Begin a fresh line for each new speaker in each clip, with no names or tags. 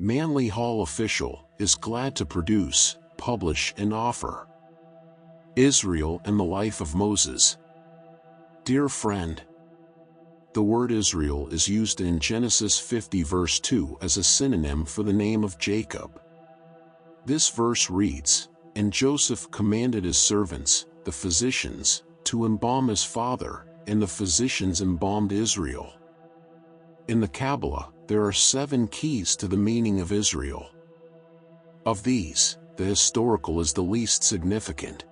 Manly Hall official, is glad to produce, publish and offer. Israel and the life of Moses. Dear friend, the word Israel is used in Genesis 50 verse 2 as a synonym for the name of Jacob. This verse reads, "And Joseph commanded his servants, the physicians, to embalm his father, and the physicians embalmed Israel." In the Kabbalah, there are 7 keys to the meaning of Israel. Of these, the historical is the least significant.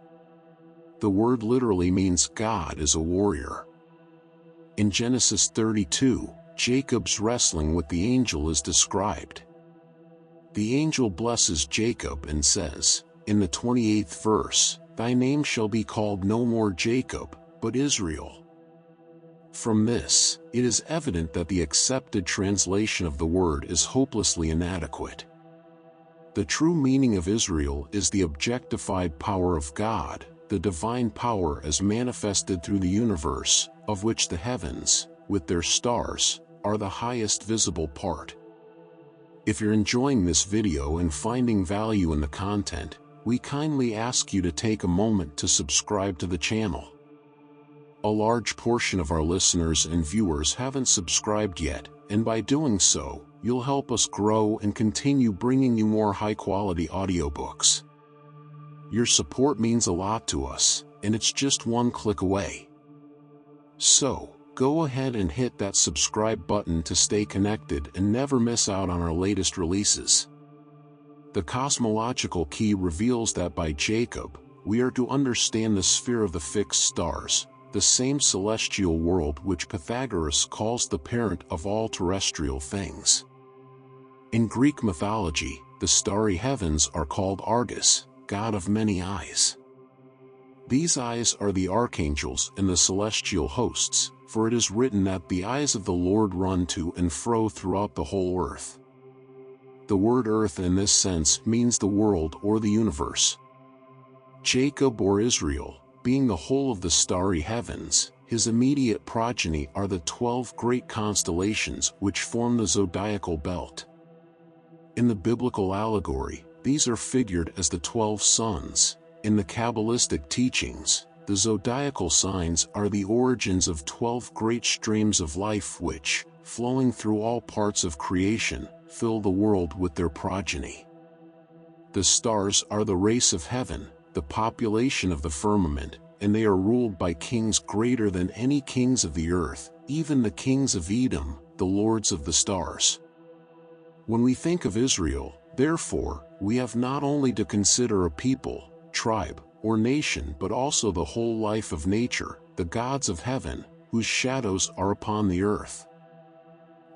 The word literally means God is a warrior. In Genesis 32, Jacob's wrestling with the angel is described. The angel blesses Jacob and says, in the 28th verse, "Thy name shall be called no more Jacob, but Israel." From this, it is evident that the accepted translation of the word is hopelessly inadequate. The true meaning of Israel is the objectified power of God, the divine power as manifested through the universe, of which the heavens, with their stars, are the highest visible part. If you're enjoying this video and finding value in the content, we kindly ask you to take a moment to subscribe to the channel. A large portion of our listeners and viewers haven't subscribed yet, and by doing so, you'll help us grow and continue bringing you more high-quality audiobooks. Your support means a lot to us, and it's just one click away. So, go ahead and hit that subscribe button to stay connected and never miss out on our latest releases. The cosmological key reveals that by Jacob, we are to understand the sphere of the fixed stars, the same celestial world which Pythagoras calls the parent of all terrestrial things. In Greek mythology, the starry heavens are called Argus, god of many eyes. These eyes are the archangels and the celestial hosts, for it is written that the eyes of the Lord run to and fro throughout the whole earth. The word earth in this sense means the world or the universe. Jacob or Israel, being the whole of the starry heavens, his immediate progeny are the 12 great constellations which form the zodiacal belt. In the biblical allegory, these are figured as the 12 suns. In the Kabbalistic teachings, the zodiacal signs are the origins of 12 great streams of life which, flowing through all parts of creation, fill the world with their progeny. The stars are the race of heaven, the population of the firmament, and they are ruled by kings greater than any kings of the earth, even the kings of Edom, the lords of the stars. When we think of Israel, therefore, we have not only to consider a people, tribe, or nation but also the whole life of nature, the gods of heaven, whose shadows are upon the earth.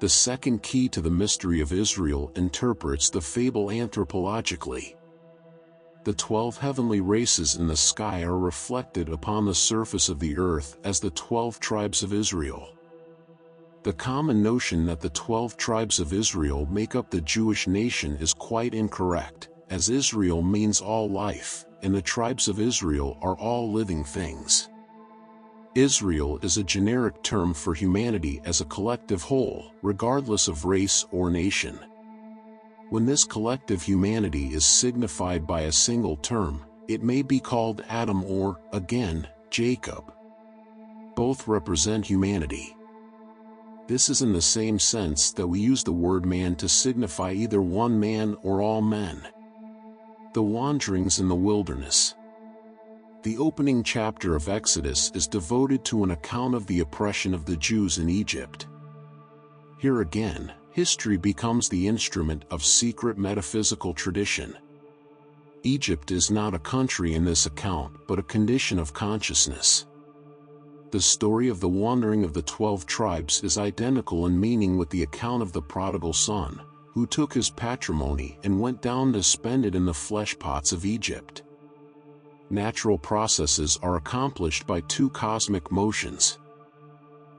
The second key to the mystery of Israel interprets the fable anthropologically. The 12 heavenly races in the sky are reflected upon the surface of the earth as the 12 tribes of Israel. The common notion that the 12 tribes of Israel make up the Jewish nation is quite incorrect, as Israel means all life, and the tribes of Israel are all living things. Israel is a generic term for humanity as a collective whole, regardless of race or nation. When this collective humanity is signified by a single term, it may be called Adam or, again, Jacob. Both represent humanity. This is in the same sense that we use the word man to signify either one man or all men. The wanderings in the wilderness. The opening chapter of Exodus is devoted to an account of the oppression of the Jews in Egypt. Here again, history becomes the instrument of secret metaphysical tradition. Egypt is not a country in this account but a condition of consciousness. The story of the wandering of the 12 tribes is identical in meaning with the account of the prodigal son, who took his patrimony and went down to spend it in the flesh pots of Egypt. Natural processes are accomplished by 2 cosmic motions.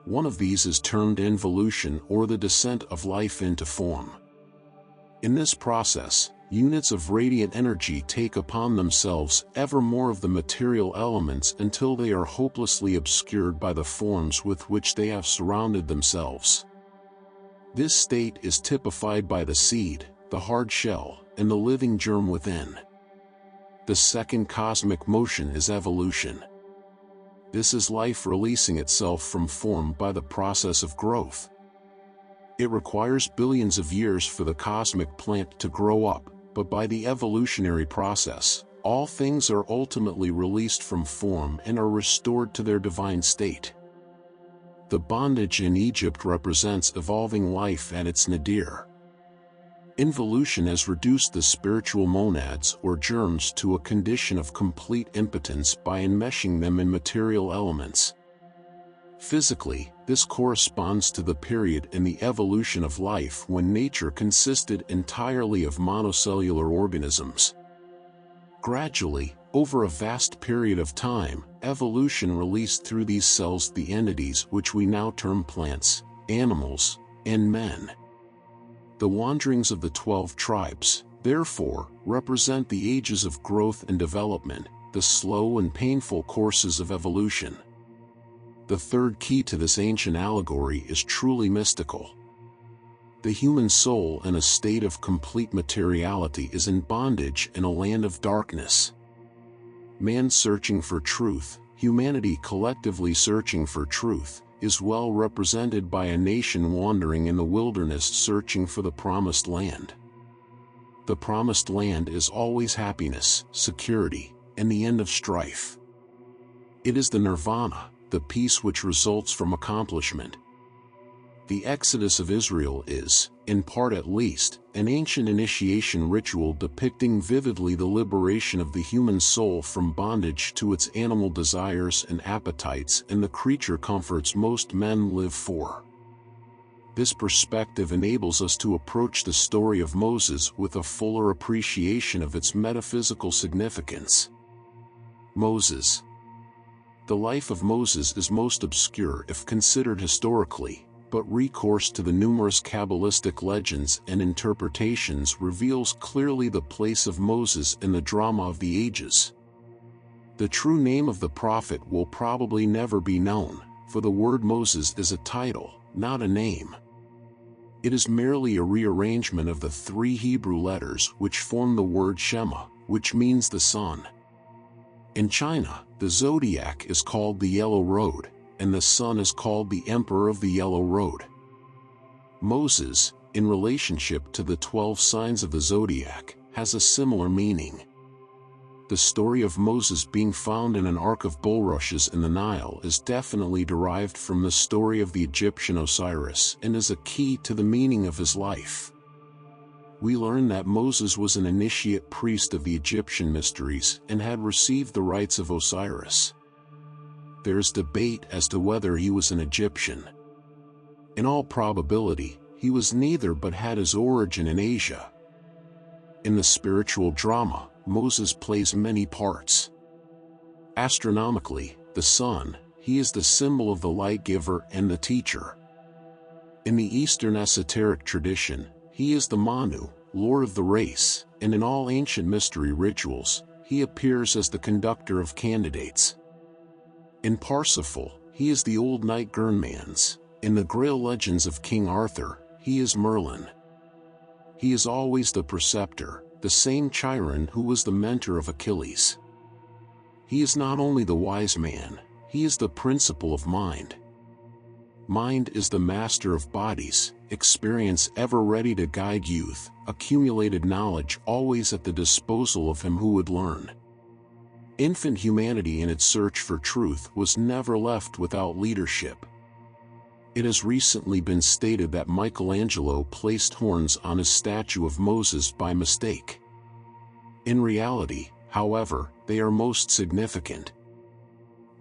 One of these is termed involution or the descent of life into form. In this process, units of radiant energy take upon themselves ever more of the material elements until they are hopelessly obscured by the forms with which they have surrounded themselves. This state is typified by the seed, the hard shell, and the living germ within. The second cosmic motion is evolution. This is life releasing itself from form by the process of growth. It requires billions of years for the cosmic plant to grow up, but by the evolutionary process, all things are ultimately released from form and are restored to their divine state. The bondage in Egypt represents evolving life at its nadir. Involution has reduced the spiritual monads or germs to a condition of complete impotence by enmeshing them in material elements. Physically, this corresponds to the period in the evolution of life when nature consisted entirely of monocellular organisms. Gradually, over a vast period of time, evolution released through these cells the entities which we now term plants, animals, and men. The wanderings of the 12 tribes, therefore, represent the ages of growth and development, the slow and painful courses of evolution. The third key to this ancient allegory is truly mystical. The human soul in a state of complete materiality is in bondage in a land of darkness. Man searching for truth, humanity collectively searching for truth, is well represented by a nation wandering in the wilderness searching for the promised land. The promised land is always happiness, security, and the end of strife. It is the nirvana, the peace which results from accomplishment. The Exodus of Israel is, in part at least, an ancient initiation ritual depicting vividly the liberation of the human soul from bondage to its animal desires and appetites and the creature comforts most men live for. This perspective enables us to approach the story of Moses with a fuller appreciation of its metaphysical significance. Moses. The life of Moses is most obscure if considered historically, but recourse to the numerous Kabbalistic legends and interpretations reveals clearly the place of Moses in the drama of the ages. The true name of the prophet will probably never be known, for the word Moses is a title, not a name. It is merely a rearrangement of the 3 Hebrew letters which form the word Shema, which means the sun. In China, the zodiac is called the Yellow Road, and the sun is called the Emperor of the Yellow Road. Moses, in relationship to the 12 signs of the zodiac, has a similar meaning. The story of Moses being found in an ark of bulrushes in the Nile is definitely derived from the story of the Egyptian Osiris and is a key to the meaning of his life. We learn that Moses was an initiate priest of the Egyptian mysteries and had received the rites of Osiris. There is debate as to whether he was an Egyptian. In all probability, he was neither but had his origin in Asia. In the spiritual drama, Moses plays many parts. Astronomically, the sun, he is the symbol of the light giver and the teacher. In the Eastern esoteric tradition, he is the Manu, lord of the race, and in all ancient mystery rituals, he appears as the conductor of candidates. In Parsifal, he is the old knight Gernmans. In the Grail legends of King Arthur, he is Merlin. He is always the preceptor, the same Chiron who was the mentor of Achilles. He is not only the wise man, he is the principle of mind. Mind is the master of bodies, experience ever ready to guide youth, accumulated knowledge always at the disposal of him who would learn. Infant humanity in its search for truth was never left without leadership. It has recently been stated that Michelangelo placed horns on his statue of Moses by mistake. In reality, however, they are most significant.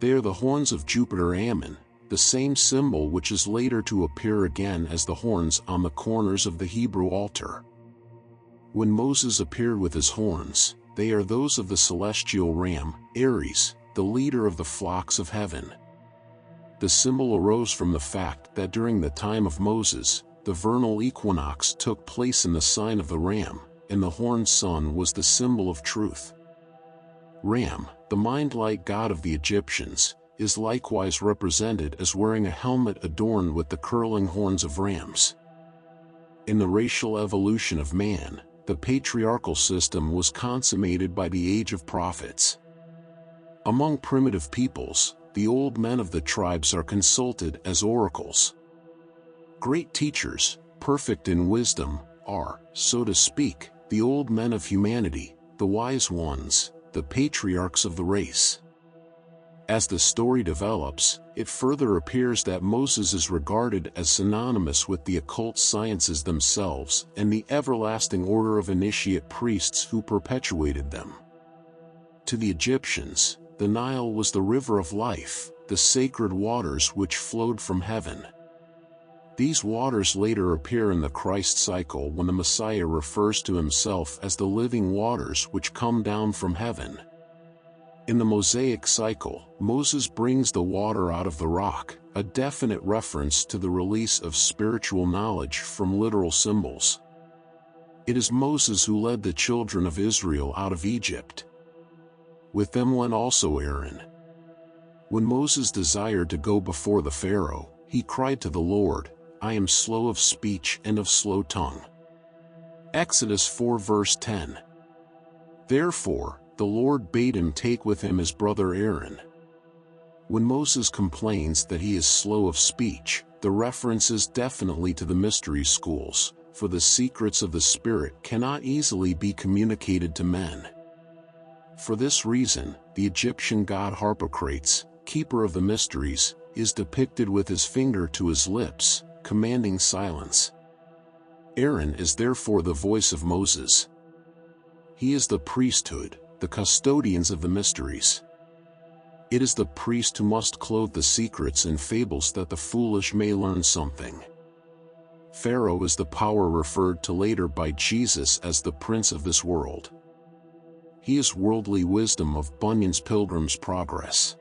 They are the horns of Jupiter Ammon, the same symbol which is later to appear again as the horns on the corners of the Hebrew altar. When Moses appeared with his horns, they are those of the celestial ram, Aries, the leader of the flocks of heaven. The symbol arose from the fact that during the time of Moses, the vernal equinox took place in the sign of the ram, and the horned sun was the symbol of truth. Ram, the mind-like god of the Egyptians, is likewise represented as wearing a helmet adorned with the curling horns of rams. In the racial evolution of man, the patriarchal system was consummated by the age of prophets. Among primitive peoples, the old men of the tribes are consulted as oracles. Great teachers, perfect in wisdom, are, so to speak, the old men of humanity, the wise ones, the patriarchs of the race. As the story develops, it further appears that Moses is regarded as synonymous with the occult sciences themselves and the everlasting order of initiate priests who perpetuated them. To the Egyptians, the Nile was the river of life, the sacred waters which flowed from heaven. These waters later appear in the Christ cycle when the Messiah refers to himself as the living waters which come down from heaven. In the Mosaic cycle, Moses brings the water out of the rock, a definite reference to the release of spiritual knowledge from literal symbols. It is Moses who led the children of Israel out of Egypt. With them went also Aaron. When Moses desired to go before the Pharaoh, he cried to the Lord, "I am slow of speech and of slow tongue." Exodus 4 verse 10. Therefore, the Lord bade him take with him his brother Aaron. When Moses complains that he is slow of speech, the reference is definitely to the mystery schools, for the secrets of the Spirit cannot easily be communicated to men. For this reason, the Egyptian god Harpocrates, keeper of the mysteries, is depicted with his finger to his lips, commanding silence. Aaron is therefore the voice of Moses. He is the priesthood, the custodians of the mysteries. It is the priest who must clothe the secrets and fables that the foolish may learn something. Pharaoh is the power referred to later by Jesus as the prince of this world. He is worldly wisdom of Bunyan's Pilgrim's Progress.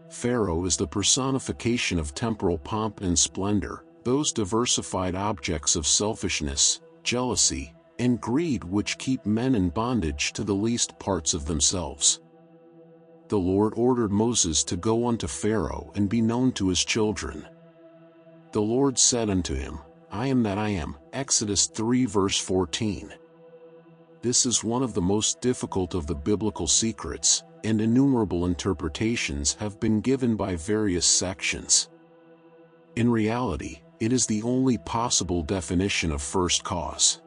Pharaoh is the personification of temporal pomp and splendor, those diversified objects of selfishness, jealousy, and greed which keep men in bondage to the least parts of themselves. The Lord ordered Moses to go unto Pharaoh and be known to his children. The Lord said unto him, "I am that I am." Exodus 3 verse 14. This is one of the most difficult of the biblical secrets, and innumerable interpretations have been given by various sections. In reality, it is the only possible definition of first cause.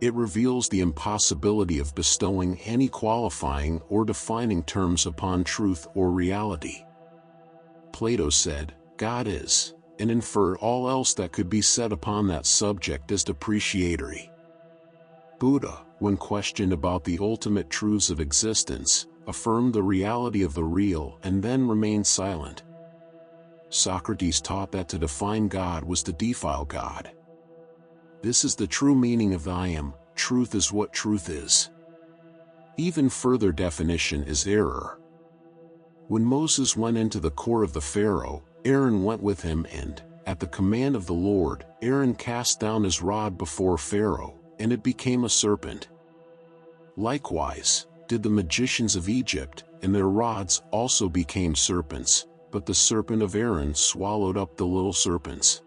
It reveals the impossibility of bestowing any qualifying or defining terms upon truth or reality. Plato said, "God is," and inferred all else that could be said upon that subject as depreciatory. Buddha, when questioned about the ultimate truths of existence, affirmed the reality of the real and then remained silent. Socrates taught that to define God was to defile God. This is the true meaning of the I am. Truth is what truth is. Even further definition is error. When Moses went into the court of the Pharaoh, Aaron went with him and, at the command of the Lord, Aaron cast down his rod before Pharaoh, and it became a serpent. Likewise, did the magicians of Egypt, and their rods also became serpents, but the serpent of Aaron swallowed up the little serpents.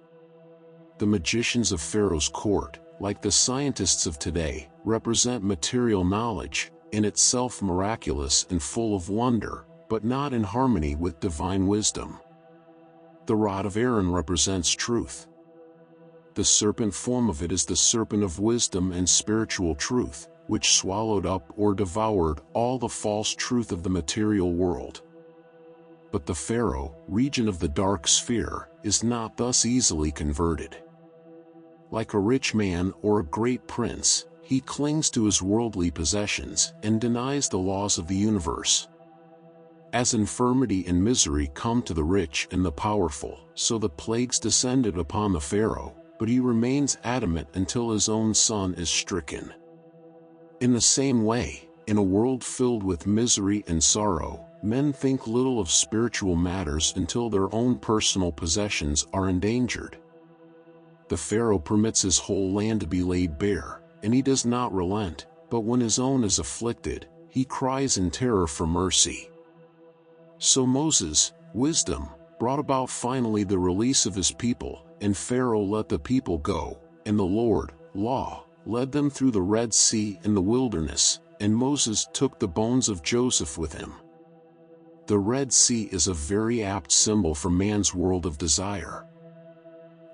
The magicians of Pharaoh's court, like the scientists of today, represent material knowledge, in itself miraculous and full of wonder, but not in harmony with divine wisdom. The rod of Aaron represents truth. The serpent form of it is the serpent of wisdom and spiritual truth, which swallowed up or devoured all the false truth of the material world. But the Pharaoh, region of the dark sphere, is not thus easily converted. Like a rich man or a great prince, he clings to his worldly possessions and denies the laws of the universe. As infirmity and misery come to the rich and the powerful, so the plagues descended upon the Pharaoh, but he remains adamant until his own son is stricken. In the same way, in a world filled with misery and sorrow, men think little of spiritual matters until their own personal possessions are endangered. The Pharaoh permits his whole land to be laid bare, and he does not relent, but when his own is afflicted, he cries in terror for mercy. So Moses, wisdom, brought about finally the release of his people, and Pharaoh let the people go, And the Lord, law, led them through the Red Sea and the wilderness, and Moses took the bones of Joseph with him. The Red Sea is a very apt symbol for man's world of desire.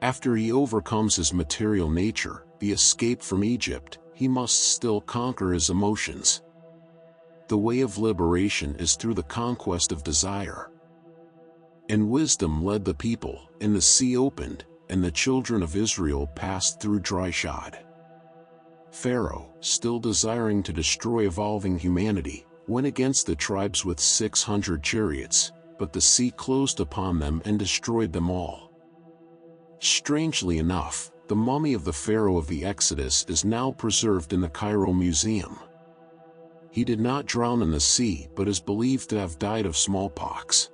After he overcomes his material nature, the escape from Egypt, he must still conquer his emotions. The way of liberation is through the conquest of desire. And wisdom led the people, and the sea opened, and the children of Israel passed through dry shod. Pharaoh, still desiring to destroy evolving humanity, went against the tribes with 600 chariots, but the sea closed upon them and destroyed them all. Strangely enough, the mummy of the Pharaoh of the Exodus is now preserved in the Cairo Museum. He did not drown in the sea but is believed to have died of smallpox.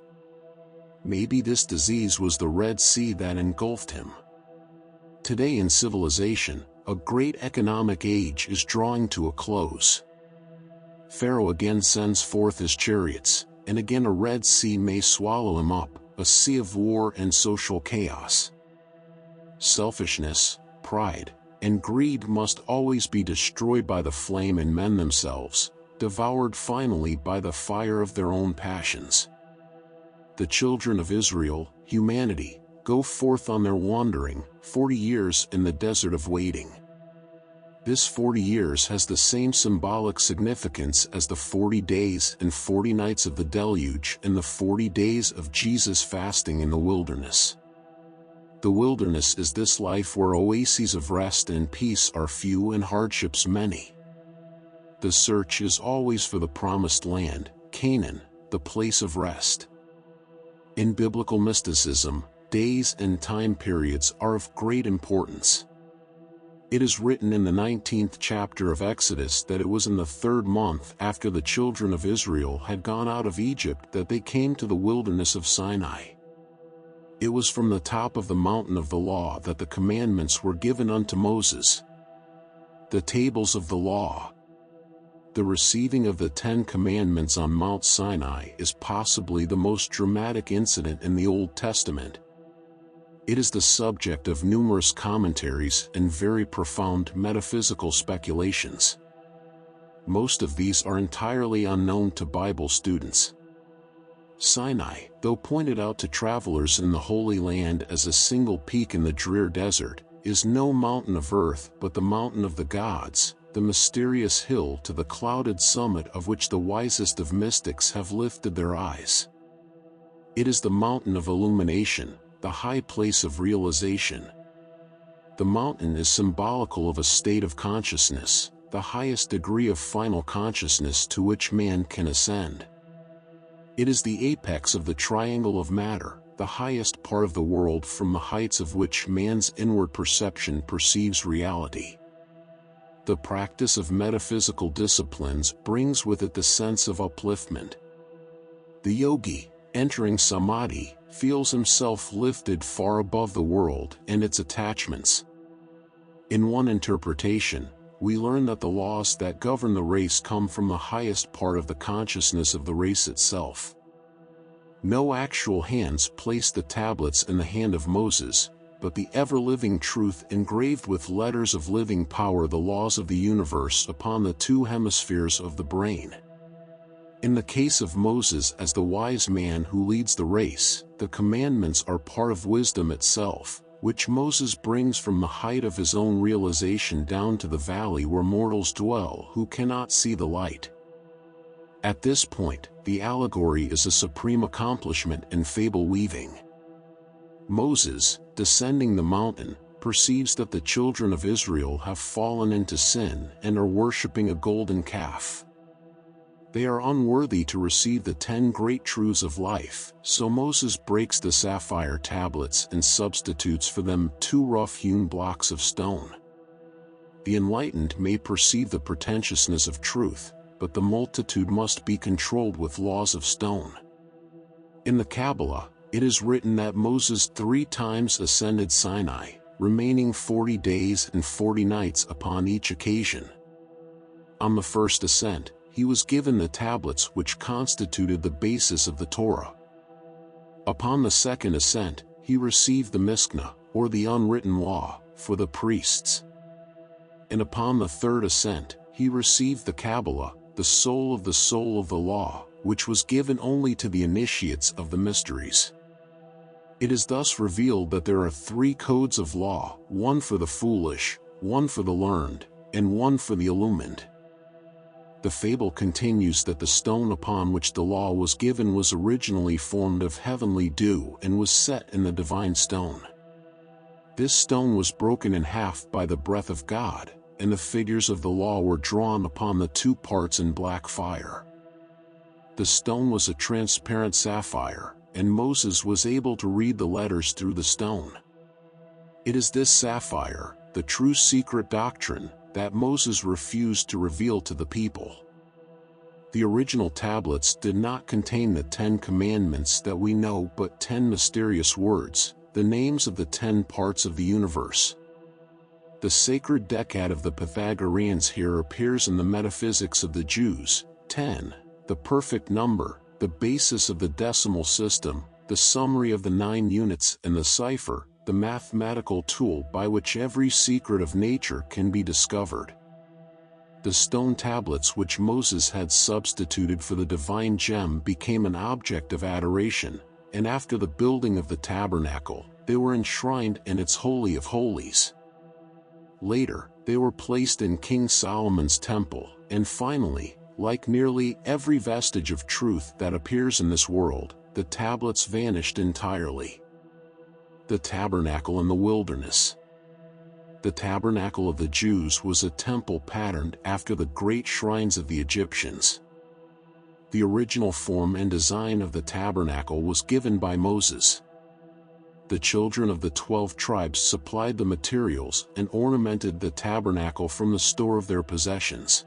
Maybe this disease was the Red Sea that engulfed him. Today in civilization, a great economic age is drawing to a close. Pharaoh again sends forth his chariots, and again a Red Sea may swallow him up, a sea of war and social chaos. Selfishness, pride, and greed must always be destroyed by the flame in men themselves, devoured finally by the fire of their own passions. The children of Israel, humanity, go forth on their wandering, 40 years in the desert of waiting. This 40 years has the same symbolic significance as the 40 days and 40 nights of the deluge and the 40 days of Jesus fasting in the wilderness. The wilderness is this life where oases of rest and peace are few and hardships many. The search is always for the promised land, Canaan, the place of rest. In biblical mysticism, days and time periods are of great importance. It is written in the 19th chapter of Exodus that it was in the 3rd month after the children of Israel had gone out of Egypt that they came to the wilderness of Sinai. It was from the top of the mountain of the law that the commandments were given unto Moses. The tables of the law. The receiving of the 10 Commandments on Mount Sinai is possibly the most dramatic incident in the Old Testament. It is the subject of numerous commentaries and very profound metaphysical speculations. Most of these are entirely unknown to Bible students. Sinai, though pointed out to travelers in the Holy Land as a single peak in the drear desert, is no mountain of earth but the mountain of the gods, the mysterious hill to the clouded summit of which the wisest of mystics have lifted their eyes. It is the mountain of illumination, the high place of realization. The mountain is symbolical of a state of consciousness, the highest degree of final consciousness to which man can ascend. It is the apex of the triangle of matter, the highest part of the world from the heights of which man's inward perception perceives reality. The practice of metaphysical disciplines brings with it the sense of upliftment. The yogi, entering samadhi, feels himself lifted far above the world and its attachments. In one interpretation, we learn that the laws that govern the race come from the highest part of the consciousness of the race itself. No actual hands placed the tablets in the hand of Moses, but the ever-living truth engraved with letters of living power the laws of the universe upon the 2 hemispheres of the brain. In the case of Moses as the wise man who leads the race, the commandments are part of wisdom itself, which Moses brings from the height of his own realization down to the valley where mortals dwell who cannot see the light. At this point, the allegory is a supreme accomplishment in fable weaving. Moses, descending the mountain, perceives that the children of Israel have fallen into sin and are worshipping a golden calf. They are unworthy to receive the 10 great truths of life, so Moses breaks the sapphire tablets and substitutes for them 2 rough-hewn blocks of stone. The enlightened may perceive the pretentiousness of truth, but the multitude must be controlled with laws of stone. In the Kabbalah, it is written that Moses 3 times ascended Sinai, remaining 40 days and 40 nights upon each occasion. On the first ascent, he was given the tablets which constituted the basis of the Torah. Upon the second ascent, he received the Mishnah, or the unwritten law, for the priests. And upon the third ascent, he received the Kabbalah, the soul of the law, which was given only to the initiates of the mysteries. It is thus revealed that there are 3 codes of law, one for the foolish, one for the learned, and one for the illumined. The fable continues that the stone upon which the law was given was originally formed of heavenly dew and was set in the divine stone. This stone was broken in half by the breath of God, and the figures of the law were drawn upon the 2 parts in black fire. The stone was a transparent sapphire, and Moses was able to read the letters through the stone. It is this sapphire, the true secret doctrine, that Moses refused to reveal to the people. The original tablets did not contain the 10 commandments that we know but 10 mysterious words, the names of the 10 parts of the universe. The sacred decad of the Pythagoreans here appears in the metaphysics of the Jews, 10, the perfect number, the basis of the decimal system, the summary of the 9 units, and the cipher, the mathematical tool by which every secret of nature can be discovered. The stone tablets which Moses had substituted for the divine gem became an object of adoration, and after the building of the tabernacle, they were enshrined in its Holy of Holies. Later, they were placed in King Solomon's temple, and finally, like nearly every vestige of truth that appears in this world, the tablets vanished entirely. The tabernacle in the wilderness. The tabernacle of the Jews was a temple patterned after the great shrines of the Egyptians. The original form and design of the tabernacle was given by Moses. The children of the 12 tribes supplied the materials and ornamented the tabernacle from the store of their possessions.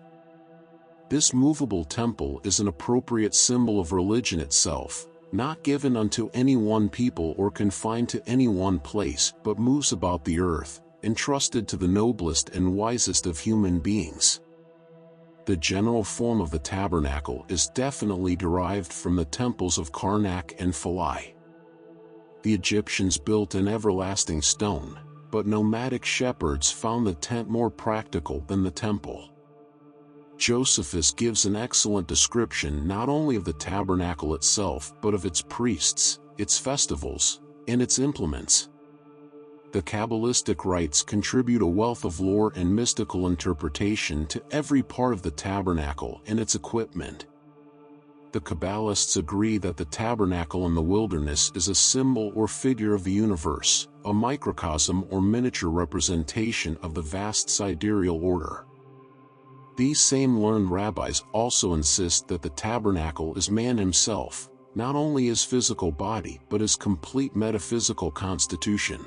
This movable temple is an appropriate symbol of religion itself, not given unto any one people or confined to any one place, but moves about the earth, entrusted to the noblest and wisest of human beings. The general form of the tabernacle is definitely derived from the temples of Karnak and Philae. The Egyptians built an everlasting stone, but nomadic shepherds found the tent more practical than the temple. Josephus gives an excellent description not only of the tabernacle itself but of its priests, its festivals, and its implements. The Kabbalistic rites contribute a wealth of lore and mystical interpretation to every part of the tabernacle and its equipment. The Kabbalists agree that the tabernacle in the wilderness is a symbol or figure of the universe, a microcosm or miniature representation of the vast sidereal order. These same learned rabbis also insist that the tabernacle is man himself, not only his physical body but his complete metaphysical constitution.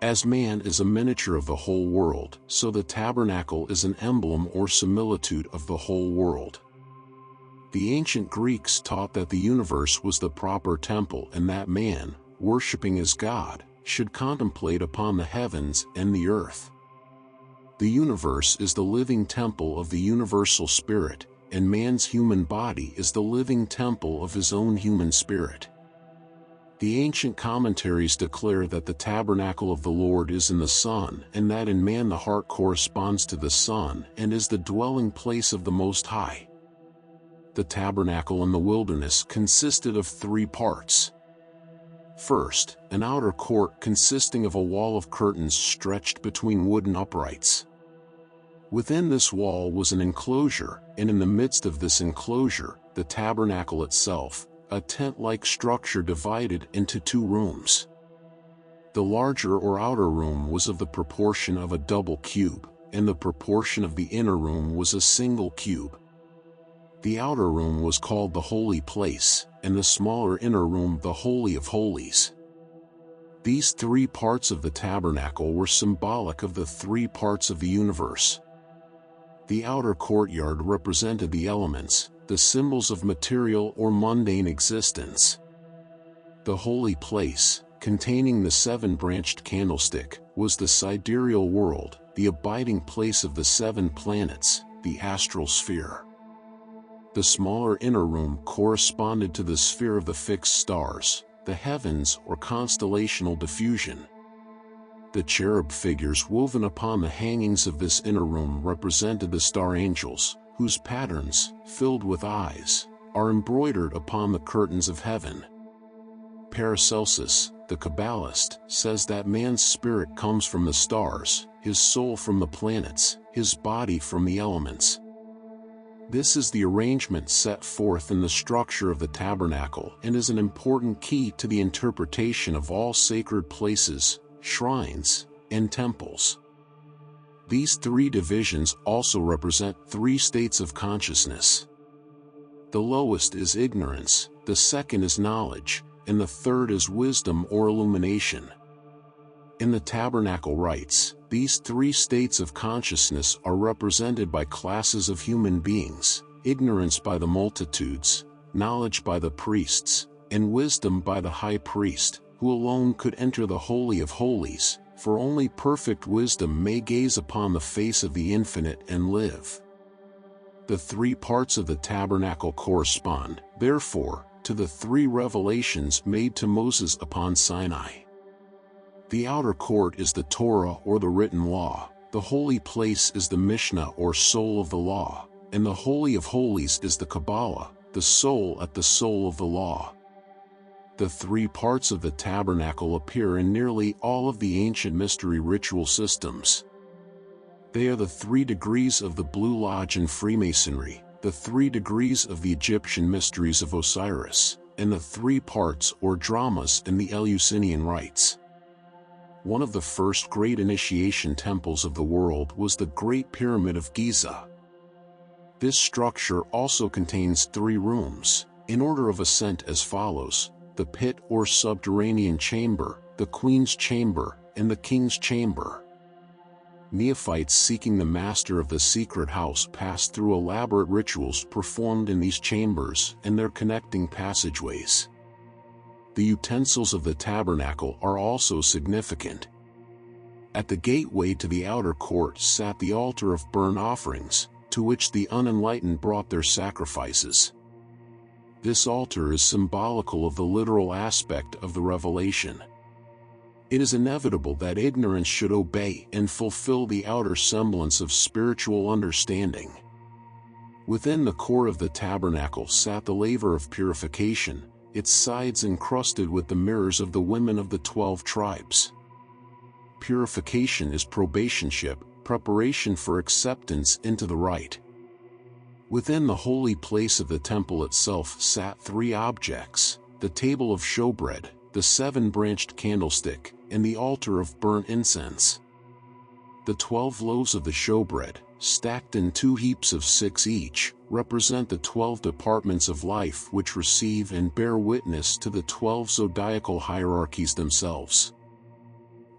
As man is a miniature of the whole world, so the tabernacle is an emblem or similitude of the whole world. The ancient Greeks taught that the universe was the proper temple and that man, worshipping as God, should contemplate upon the heavens and the earth. The universe is the living temple of the universal spirit, and man's human body is the living temple of his own human spirit. The ancient commentaries declare that the tabernacle of the Lord is in the sun, and that in man the heart corresponds to the sun and is the dwelling place of the Most High. The tabernacle in the wilderness consisted of 3 parts. First, an outer court consisting of a wall of curtains stretched between wooden uprights. Within this wall was an enclosure, and in the midst of this enclosure, the tabernacle itself, a tent-like structure divided into 2 rooms. The larger or outer room was of the proportion of a double cube, and the proportion of the inner room was a single cube. The outer room was called the holy place, and the smaller inner room the Holy of Holies. These 3 parts of the tabernacle were symbolic of the 3 parts of the universe. The outer courtyard represented the elements, the symbols of material or mundane existence. The holy place, containing the 7-branched candlestick, was the sidereal world, the abiding place of the 7 planets, the astral sphere. The smaller inner room corresponded to the sphere of the fixed stars, the heavens or constellational diffusion. The cherub figures woven upon the hangings of this inner room represented the star angels, whose patterns, filled with eyes, are embroidered upon the curtains of heaven. Paracelsus, the Kabbalist, says that man's spirit comes from the stars, his soul from the planets, his body from the elements. This is the arrangement set forth in the structure of the tabernacle and is an important key to the interpretation of all sacred places, shrines, and temples. These three divisions also represent three states of consciousness. The lowest is ignorance, the second is knowledge, and the third is wisdom or illumination. In the tabernacle rites, these three states of consciousness are represented by classes of human beings: ignorance by the multitudes, knowledge by the priests, and wisdom by the high priest, who alone could enter the Holy of Holies, for only perfect wisdom may gaze upon the face of the infinite and live. The three parts of the tabernacle correspond, therefore, to the three revelations made to Moses upon Sinai. The outer court is the Torah or the written law, the holy place is the Mishnah or soul of the law, and the Holy of Holies is the Kabbalah, the soul at the soul of the law. The three parts of the tabernacle appear in nearly all of the ancient mystery ritual systems. They are the 3 degrees of the Blue Lodge in Freemasonry, the 3 degrees of the Egyptian mysteries of Osiris, and the 3 parts or dramas in the Eleusinian rites. One of the first great initiation temples of the world was the Great Pyramid of Giza. This structure also contains 3 rooms, in order of ascent as follows: the pit or subterranean chamber, the queen's chamber, and the king's chamber. Neophytes seeking the master of the secret house pass through elaborate rituals performed in these chambers and their connecting passageways. The utensils of the tabernacle are also significant. At the gateway to the outer court sat the altar of burnt offerings, to which the unenlightened brought their sacrifices. This altar is symbolical of the literal aspect of the revelation. It is inevitable that ignorance should obey and fulfill the outer semblance of spiritual understanding. Within the core of the tabernacle sat the laver of purification, its sides encrusted with the mirrors of the women of the 12 tribes. Purification is probationship, preparation for acceptance into the rite. Within the holy place of the temple itself sat 3 objects: the table of showbread, the 7-branched candlestick, and the altar of burnt incense. The 12 loaves of the showbread, stacked in 2 heaps of 6 each, represent the 12 departments of life which receive and bear witness to the 12 zodiacal hierarchies themselves.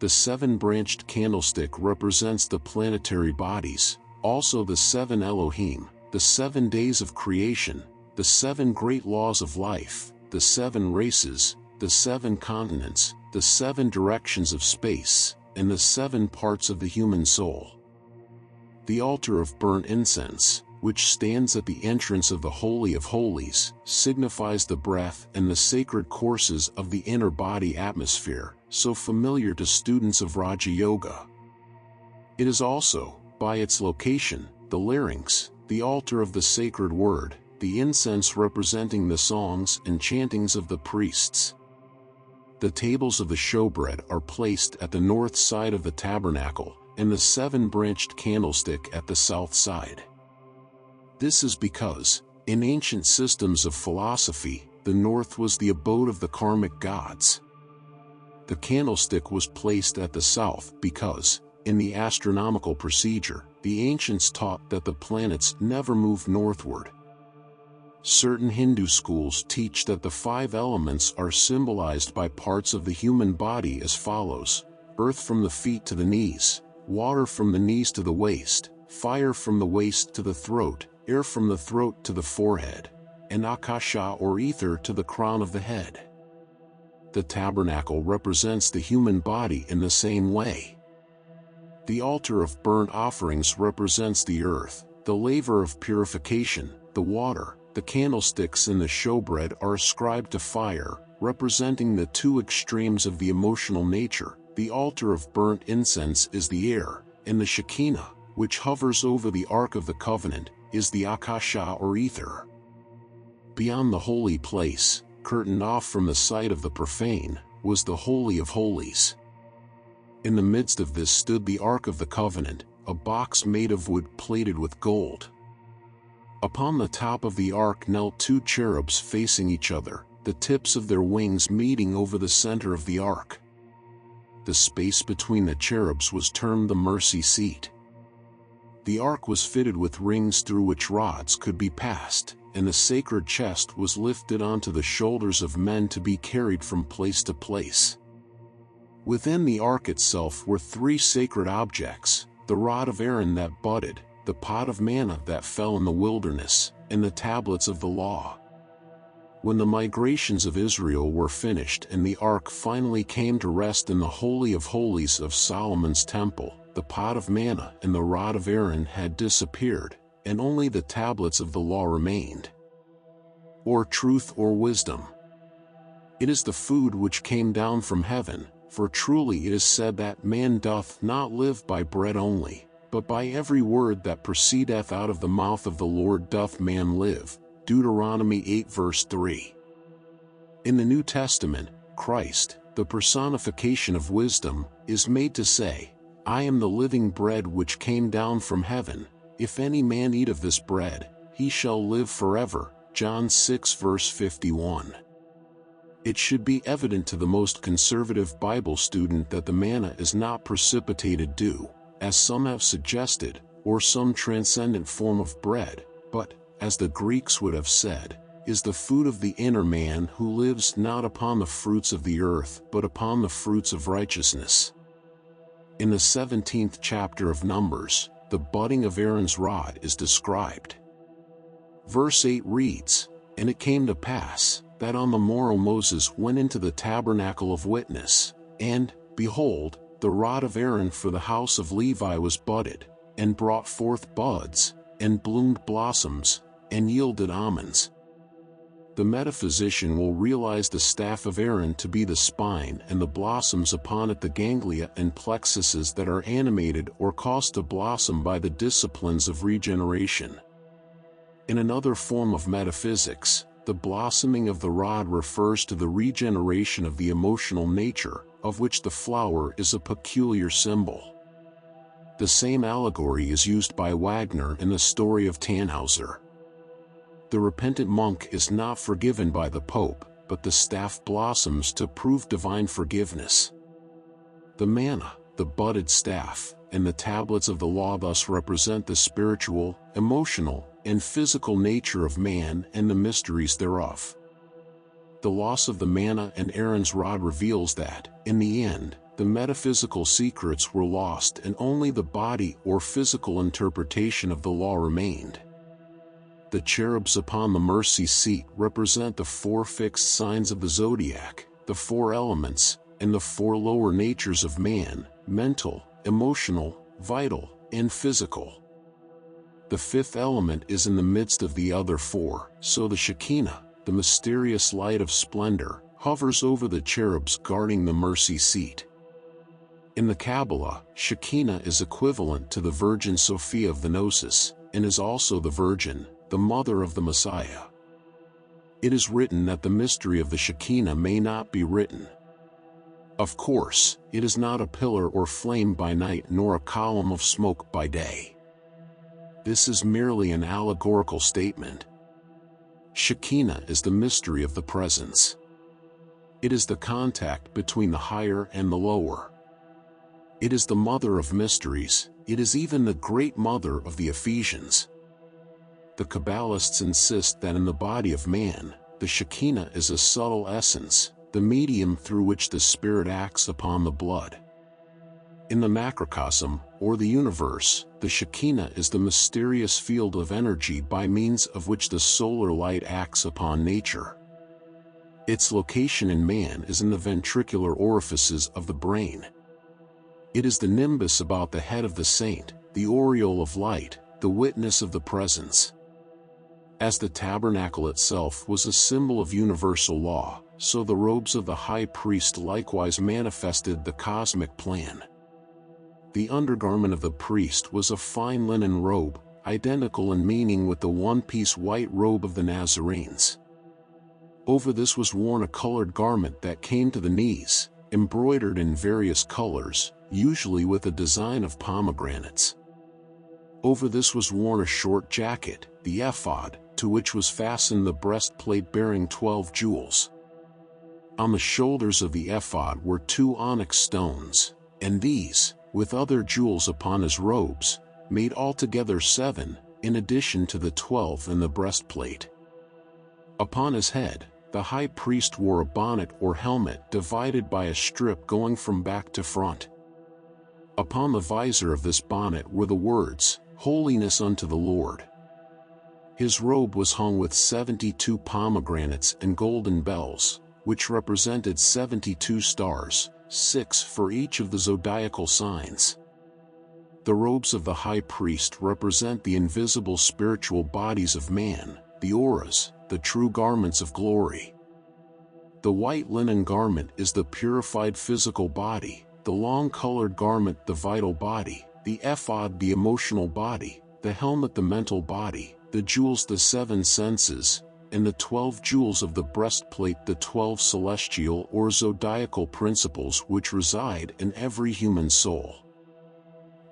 The 7-branched candlestick represents the planetary bodies, also the 7 Elohim, the 7 days of creation, the 7 great laws of life, the 7 races, the 7 continents, the 7 directions of space, and the 7 parts of the human soul. The altar of burnt incense, which stands at the entrance of the Holy of Holies, signifies the breath and the sacred courses of the inner body atmosphere, so familiar to students of Raja Yoga. It is also, by its location, the larynx, the altar of the sacred word, the incense representing the songs and chantings of the priests. The tables of the showbread are placed at the north side of the tabernacle, and the 7-branched candlestick at the south side. This is because, in ancient systems of philosophy, the north was the abode of the karmic gods. The candlestick was placed at the south because, in the astronomical procedure, the ancients taught that the planets never move northward. Certain Hindu schools teach that the 5 elements are symbolized by parts of the human body as follows: earth from the feet to the knees, water from the knees to the waist, fire from the waist to the throat, air from the throat to the forehead, and akasha or ether to the crown of the head. The tabernacle represents the human body in the same way. The altar of burnt offerings represents the earth, the laver of purification, the water. The candlesticks and the showbread are ascribed to fire, representing the 2 extremes of the emotional nature, the altar of burnt incense is the air, and the Shekinah, which hovers over the Ark of the Covenant, is the akasha or ether. Beyond the holy place, curtained off from the sight of the profane, was the Holy of Holies. In the midst of this stood the Ark of the Covenant, a box made of wood plated with gold. Upon the top of the ark knelt two cherubs facing each other, the tips of their wings meeting over the center of the ark. The space between the cherubs was termed the mercy seat. The ark was fitted with rings through which rods could be passed, and the sacred chest was lifted onto the shoulders of men to be carried from place to place. Within the ark itself were three sacred objects: the rod of Aaron that budded, the pot of manna that fell in the wilderness, and the tablets of the law. When the migrations of Israel were finished and the ark finally came to rest in the Holy of Holies of Solomon's temple, the pot of manna and the rod of Aaron had disappeared, and only the tablets of the law remained. Or truth or wisdom. It is the food which came down from heaven, for truly it is said that man doth not live by bread only, but by every word that proceedeth out of the mouth of the Lord doth man live. Deuteronomy 8 verse 3. In the New Testament, Christ, the personification of wisdom, is made to say, I am the living bread which came down from heaven. If any man eat of this bread, he shall live forever. John 6 verse 51. It should be evident to the most conservative Bible student that the manna is not precipitated dew, as some have suggested, or some transcendent form of bread, but, as the Greeks would have said, is the food of the inner man who lives not upon the fruits of the earth but upon the fruits of righteousness. In the 17th chapter of Numbers, the budding of Aaron's rod is described. Verse 8 reads, And it came to pass, that on the morrow Moses went into the tabernacle of witness, and, behold, the rod of Aaron for the house of Levi was budded, and brought forth buds, and bloomed blossoms, and yielded almonds. The metaphysician will realize the staff of Aaron to be the spine and the blossoms upon it the ganglia and plexuses that are animated or caused to blossom by the disciplines of regeneration. In another form of metaphysics, the blossoming of the rod refers to the regeneration of the emotional nature, of which the flower is a peculiar symbol. The same allegory is used by Wagner in the story of Tannhauser. The repentant monk is not forgiven by the Pope, but the staff blossoms to prove divine forgiveness. The manna, the budded staff, and the tablets of the law thus represent the spiritual, emotional, and physical nature of man and the mysteries thereof. The loss of the manna and Aaron's rod reveals that, in the end, the metaphysical secrets were lost and only the body or physical interpretation of the law remained. The cherubs upon the mercy seat represent the four fixed signs of the zodiac, the four elements, and the four lower natures of man: mental, emotional, vital, and physical. The fifth element is in the midst of the other four, so the Shekinah, the mysterious light of splendor, hovers over the cherubs guarding the mercy seat. In the Kabbalah, Shekinah is equivalent to the Virgin Sophia of the Gnosis, and is also the Virgin, the mother of the Messiah. It is written that the mystery of the Shekinah may not be written. Of course, it is not a pillar or flame by night nor a column of smoke by day. This is merely an allegorical statement. Shekinah is the mystery of the presence. It is the contact between the higher and the lower. It is the mother of mysteries. It is even the great mother of the Ephesians. The Kabbalists insist that in the body of man, the Shekinah is a subtle essence, the medium through which the spirit acts upon the blood. In the macrocosm, or the universe, the Shekinah is the mysterious field of energy by means of which the solar light acts upon nature. Its location in man is in the ventricular orifices of the brain. It is the nimbus about the head of the saint, the aureole of light, the witness of the presence. As the tabernacle itself was a symbol of universal law, so the robes of the high priest likewise manifested the cosmic plan. The undergarment of the priest was a fine linen robe, identical in meaning with the one-piece white robe of the Nazarenes. Over this was worn a colored garment that came to the knees, embroidered in various colors, usually with a design of pomegranates. Over this was worn a short jacket, the ephod, to which was fastened the breastplate bearing 12 jewels. On the shoulders of the ephod were 2 onyx stones, and these, with other jewels upon his robes, made altogether 7, in addition to the 12 in the breastplate. Upon his head, the high priest wore a bonnet or helmet divided by a strip going from back to front. Upon the visor of this bonnet were the words, "Holiness unto the Lord." His robe was hung with 72 pomegranates and golden bells, which represented 72 stars, 6 for each of the zodiacal signs. The robes of the high priest represent the invisible spiritual bodies of man, the auras, the true garments of glory. The white linen garment is the purified physical body, the long-colored garment the vital body, the ephod the emotional body, the helmet the mental body, the jewels the 7 senses, and the 12 jewels of the breastplate the 12 celestial or zodiacal principles which reside in every human soul.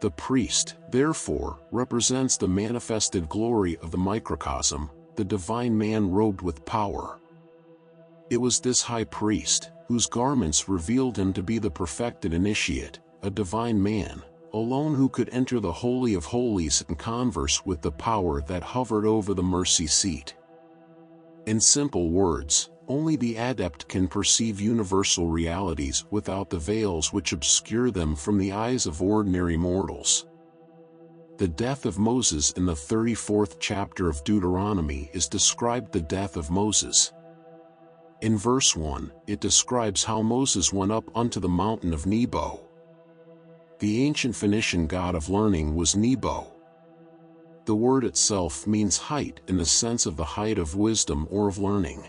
The priest, therefore, represents the manifested glory of the microcosm, the divine man robed with power. It was this high priest, whose garments revealed him to be the perfected initiate, a divine man, alone who could enter the Holy of Holies and converse with the power that hovered over the mercy seat. In simple words, only the adept can perceive universal realities without the veils which obscure them from the eyes of ordinary mortals. The death of Moses in the 34th chapter of Deuteronomy is described the death of Moses. In verse 1, it describes how Moses went up unto the mountain of Nebo. The ancient Phoenician god of learning was Nebo. The word itself means height in the sense of the height of wisdom or of learning.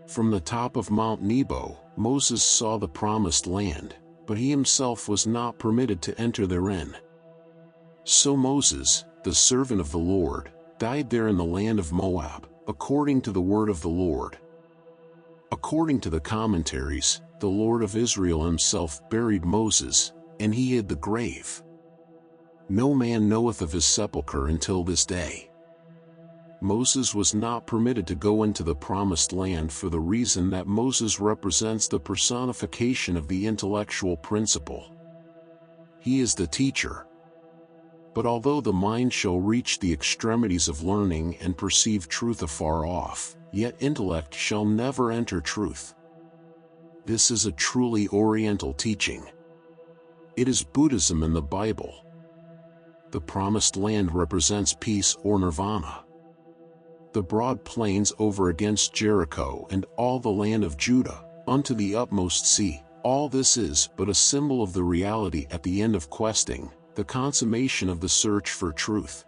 From the top of Mount Nebo, Moses saw the promised land, but he himself was not permitted to enter therein. So Moses, the servant of the Lord, died there in the land of Moab, according to the word of the Lord. According to the commentaries, the Lord of Israel himself buried Moses, and he hid the grave. No man knoweth of his sepulchre until this day. Moses was not permitted to go into the promised land for the reason that Moses represents the personification of the intellectual principle. He is the teacher. But although the mind shall reach the extremities of learning and perceive truth afar off, yet intellect shall never enter truth. This is a truly Oriental teaching. It is Buddhism in the Bible. The promised land represents peace or nirvana. The broad plains over against Jericho and all the land of Judah, unto the utmost sea, all this is but a symbol of the reality at the end of questing, the consummation of the search for truth.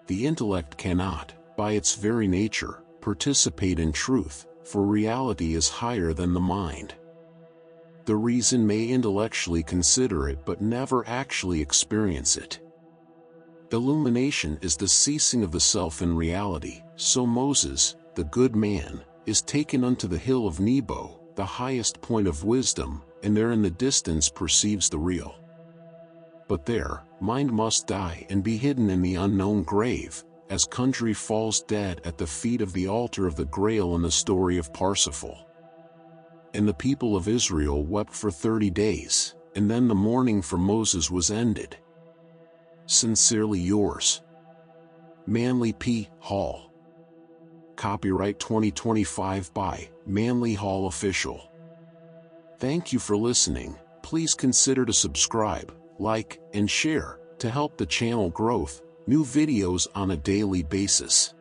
The intellect cannot, by its very nature, participate in truth, for reality is higher than the mind. The reason may intellectually consider it but never actually experience it. Illumination is the ceasing of the self in reality, so Moses, the good man, is taken unto the hill of Nebo, the highest point of wisdom, and there in the distance perceives the real. But there, mind must die and be hidden in the unknown grave, as Kundry falls dead at the feet of the altar of the Grail in the story of Parsifal. And the people of Israel wept for 30 days, and then the mourning for Moses was ended. Sincerely yours, Manly P. Hall. Copyright 2025 by Manly Hall Official. Thank you for listening. Please consider to subscribe, like, and share, to help the channel growth, new videos on a daily basis.